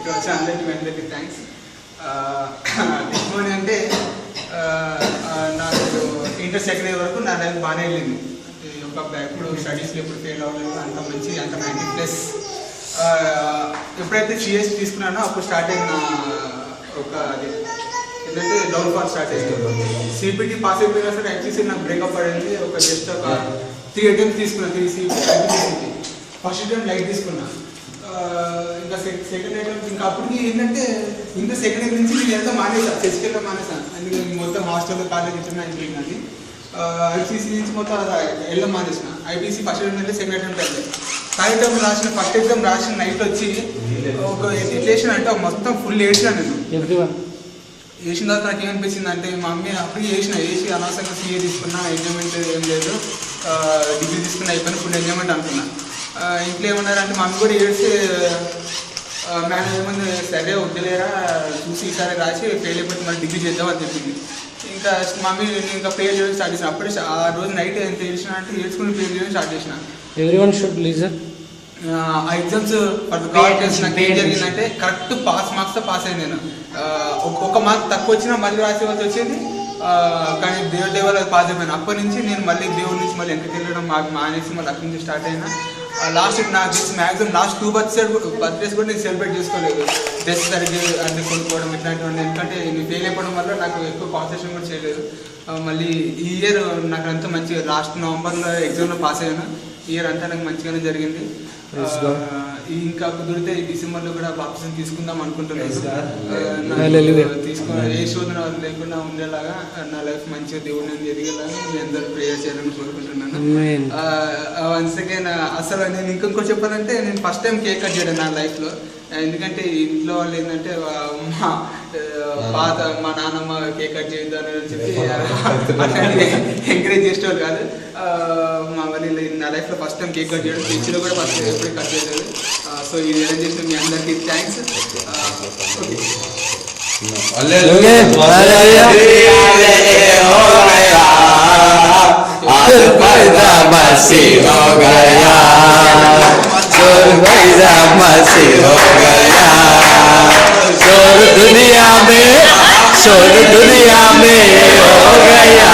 ఇక్కడ వచ్చి అందరికీ థ్యాంక్స్. టెస్టిమోనీ అంటే నాకు ఇంటర్ సెకండ్ ఇయర్ వరకు నా లైఫ్ బాగానే వెళ్ళింది. ఇప్పుడు స్టడీస్లో ఎప్పుడు ఫెయిల్ అవ్వలేదు, అంత మంచి అంత 90+. ఎప్పుడైతే సిఎస్ తీసుకున్నానో అప్పుడు స్టార్ట్ అయిన ఒక అది ఏంటంటే డౌన్ఫాల్ స్టార్ట్ అయింది. సిపిటి పాస్ అయిపోయినా సరే ఐపీసీ నాకు బ్రేకప్ పడింది. ఒక జస్ట్ ఒక 3 అటెంప్ట్స్ తీసుకున్నా, 3 ఐపీసీకి. ఫస్ట్ అటెంప్ట్ లైట్ తీసుకున్నా, ఇంకా సెకండ్ అటెంప్ట్ ఇంకా అప్పటికి ఏంటంటే ఇంకా సెకండ్ ఇయర్ నుంచి నేను ఎంత మానేసాను, చెస్కెళ్ళ మానేసాను. అందుకే మొత్తం హాస్టల్లో కాలేజ్ ఇచ్చిన అయిపోయిందండి. ఐపీసీ నుంచి మొత్తం వెళ్ళడం మానేసిన. ఐపీసీ ఫస్ట్ అటెంప్ట్ అంటే సెకండ్ అటెంప్ట్ అంటే థర్డ్ అటెంప్ట్ రాసిన, ఫస్ట్ ఎగ్జామ్ రాసిన నైట్ వచ్చి ఒక ఎడ్యుకేషన్ అంటే మొత్తం ఫుల్ ఏడ్చినా నేను. వేసిన తర్వాత నాకు ఏమనిపించింది అంటే మా మమ్మీ అప్పుడు వేసి అనవసరంగా సీఏ తీసుకున్నా, ఎంజాయ్మెంట్ ఏం లేదు, డిగ్రీ తీసుకున్నా అయిపోయినా ఫుల్ ఎంజాయ్మెంట్ అనుకున్నా. ఇంట్లో ఏమన్నారంటే మా మమ్మీ కూడా ఏడ్చి మేడం ఏమన్నా సరే వద్దులేరా చూసి ఈసారి రాసి ఫెయిల్ అయిపోతే మళ్ళీ డిగ్రీ చేద్దాం అని చెప్పింది. ఇంకా మమ్మీ ఇంకా ప్రేయర్ చేయడం స్టార్ట్ చేసిన. అప్పుడే ఆ రోజు నైట్ ఎంత ఏడ్చినా అంటే ఏడ్చుకుని ప్రేయర్ చేయడం స్టార్ట్ చేసిన. Everyone should listen. ఆ ఎగ్జామ్స్ నాకు ఏం జరిగిందంటే కరెక్ట్ పాస్ మార్క్స్తో పాస్ అయింది నేను. ఒక మార్క్ తక్కువ వచ్చినా మళ్ళీ రాసేవాల్సి వచ్చేది, కానీ దేవుడి వల్ల పాస్ అయిపోయాను. అప్పటి నుంచి నేను మళ్ళీ దేవుడి నుంచి మళ్ళీ వెనక్కి వెళ్ళడం మానేసి మళ్ళీ అక్కడి నుంచి స్టార్ట్ అయినా. లాస్ట్ నాకు మ్యాక్సిమం లాస్ట్ 2 బర్త్డేస్ కూడా నేను సెలబ్రేట్ చేసుకోలేదు. డ్రెస్ సరిగ్గా అన్ని కొనుక్కోవడం ఇట్లాంటివన్నీ, ఎందుకంటే నేను ఫెయిల్ అయిపోవడం వల్ల నాకు ఎక్కువ కాన్సన్ట్రేషన్ కూడా చేయలేదు. మళ్ళీ ఈ ఇయర్ నాకు అంతా మంచిగా లాస్ట్ నవంబర్లో ఎగ్జామ్లో పాస్ అయ్యాను. ఈ ఇయర్ అంతా నాకు మంచిగానే జరిగింది. ఇంకా కుదిరితే ఈ డిసెంబర్లో కూడా బాప్టిజం తీసుకుందాం అనుకుంటున్నాను. ఏ శోధన లేకుండా ఉండేలాగా నా లైఫ్ మంచిగా దేవుడిని ఎదిగేలాగా మీ అందరూ ప్రేయర్ చేయాలని కోరుకుంటున్నాను. వన్స్ అగైన్ అసలు నేను ఇంకొకటి చెప్పాలంటే నేను ఫస్ట్ టైం కేక్ కట్ చేయడం నా లైఫ్లో. ఎందుకంటే ఇంట్లో వాళ్ళు ఏంటంటే మా నాన్నమ్మ కేక్ కట్ చేయొద్దని చెప్పి ఎంకరేజ్ చేసేవాళ్ళు కాదు. మా వాళ్ళు నా లైఫ్లో ఫస్ట్ టైం కేక్ కట్ చేయడం, చర్చిలో కూడా ఫస్ట్ ఎప్పుడు కట్ చేయలేదు. సో ఇది అరేంజ్ చేసిన మీ అందరికీ థ్యాంక్స్. दुनिया में हो गया